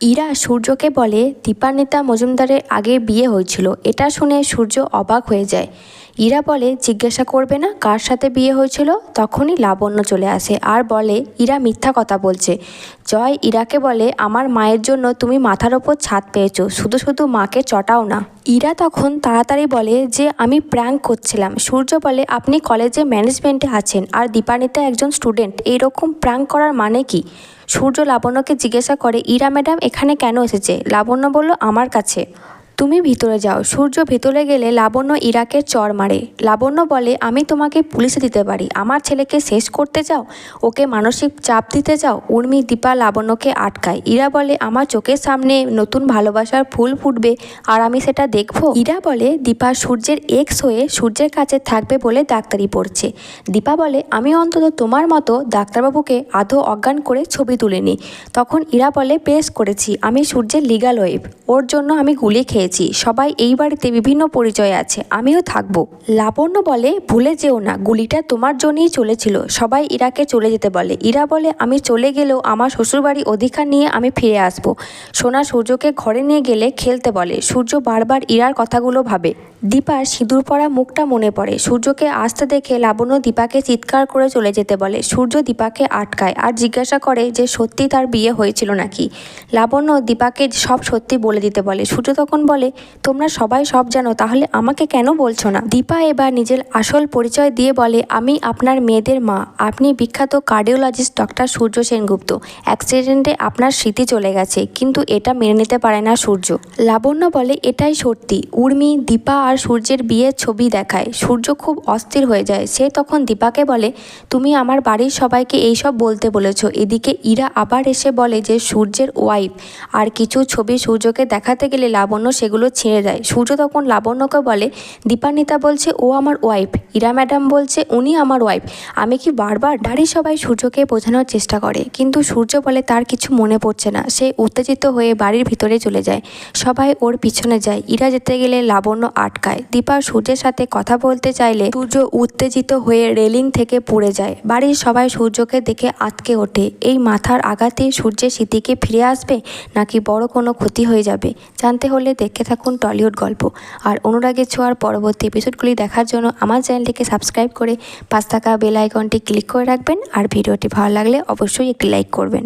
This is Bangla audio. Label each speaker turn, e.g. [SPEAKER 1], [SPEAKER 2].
[SPEAKER 1] ইরা সূর্যকে বলে দীপান্বিতা মজুমদারের আগে বিয়ে হয়েছিল। এটা শুনে সূর্য অবাক হয়ে যায়। ইরা বলে জিজ্ঞাসা করবে না কার সাথে বিয়ে হয়েছিল। তখনই লাবণ্য চলে আসে আর বলে ইরা মিথ্যা কথা বলছে। জয় ইরাকে বলে আমার মায়ের জন্য তুমি মাথার ওপর ছাদ পেয়েছো, শুধু শুধু মাকে চটাও না। ইরা তখন তাড়াতাড়ি বলে যে আমি প্র্যাঙ্ক করছিলাম। সূর্য বলে আপনি কলেজে ম্যানেজমেন্টে আছেন আর দীপান্বিতা একজন স্টুডেন্ট, এইরকম প্র্যাঙ্ক করার মানে কি? সূর্য লাবণ্যকে জিজ্ঞাসা করে ইরা ম্যাডাম এখানে কেন এসেছে? লাবণ্য বলল আমার কাছে। তুমি ভিতরে যাও। সূর্য ভিতরে গেলে লাবণ্য ইরাকে চড় মারে। লাবণ্য বলে আমি তোমাকে পুলিশে দিতে পারি, আমার ছেলেকে শেষ করতে চাও, ওকে মানসিক চাপ দিতে চাও। উর্মি দীপা লাবণ্যকে আটকায়। ইরা বলে আমার চোখের সামনে নতুন ভালোবাসার ফুল ফুটবে আর আমি সেটা দেখবো। ইরা বলে দীপা সূর্যের এক্স হয়ে সূর্যের কাছে থাকবে বলে ডাক্তারি পড়ছে। দীপা বলে আমি অন্তত তোমার মতো ডাক্তারবাবুকে আধো অজ্ঞান করে ছবি তুলিনি। তখন ইরা বলে বেশ করেছি, আমি সূর্যের লিগ্যাল ওয়েব, ওর জন্য আমি গুলি খেয়েছি। সবাই এই বাড়িতে বিভিন্ন পরিচয় আছে, আমিও থাকবো। লাবণ্য বলে ভুলে যেও না গুলিটা তোমার জন্যই চলেছিল। সবাই ইরাকে চলে যেতে বলে। ইরা বলে আমি চলে গেলেও আমার শ্বশুরবাড়ি অধিকার নিয়ে আমি ফিরে আসব। সোনা সূর্যকে ঘরে নিয়ে গেলে খেলতে বলে। সূর্য বারবার ইরার কথাগুলো ভাবে। দীপার সিঁদুর পরা মুখটা মনে পড়ে। সূর্যকে আসতে দেখে লাবণ্য দীপাকে চিৎকার করে চলে যেতে বলে। সূর্য দীপাকে আটকায় আর জিজ্ঞাসা করে যে সত্যি তার বিয়ে হয়েছিল নাকি। লাবণ্য দীপাকে সব সত্যি বলে দিতে বলে। সূর্য তখন বলে তোমরা সবাই সব জানো, তাহলে আমাকে কেন বলছো না? দীপা এবার নিজের আসল পরিচয় দিয়ে বলে আমি আপনার মেয়েদের মা, আপনি বিখ্যাত কার্ডিওলজিস্ট ডক্টর সূর্য সেনগুপ্ত। অ্যাক্সিডেন্টে আপনার স্মৃতি চলে গেছে, কিন্তু এটা মেনে নিতে পারে না সূর্য। লাবণ্য বলে এটাই সত্যি। উর্মি দীপা আর সূর্যের বিয়ের ছবি দেখায়। সূর্য খুব অস্থির হয়ে যায়। সে তখন দীপাকে বলে তুমি আমার বাড়ির সবাইকে এইসব বলতে বলেছো। এদিকে ইরা আবার এসে বলে যে সূর্যের ওয়াইফ, আর কিছু ছবি সূর্যকে দেখাতে গেলে লাবণ্য সেগুলো ছিঁড়ে দেয়। সূর্য তখন লাবণ্যকে বলে দীপান্বিতা বলছে ও আমার ওয়াইফ, ইরা ম্যাডাম বলছে উনি আমার ওয়াইফ, আমি কি বারবার? বাড়ির সবাই সূর্যকে বোঝানোর চেষ্টা করে, কিন্তু সূর্য বলে তার কিছু মনে পড়ছে না। সে উত্তেজিত হয়ে বাড়ির ভিতরে চলে যায়। সবাই ওর পিছনে যায়। ইরা যেতে গেলে লাবণ্য আটকায়। দীপা সূর্যের সাথে কথা বলতে চাইলে সূর্য উত্তেজিত হয়ে রেলিং থেকে পড়ে যায়। বাড়ির সবাই সূর্যকে দেখে আঁতকে ওঠে। এই মাথার আঘাতে সূর্যের স্মৃতিকে ফিরে আসবে নাকি বড় কোনো ক্ষতি হয়ে যাবে? জানতে হলে দেখতে থাকুন টলিউড গল্প। আর অনুরাগের ছোঁয়ার পরবর্তী এপিসোডগুলি দেখার জন্য আমার চ্যানেলটিকে সাবস্ক্রাইব করে পাশে থাকা বেল আইকনটি ক্লিক করে রাখবেন। আর ভিডিওটি ভালো লাগলে অবশ্যই একটি লাইক করবেন।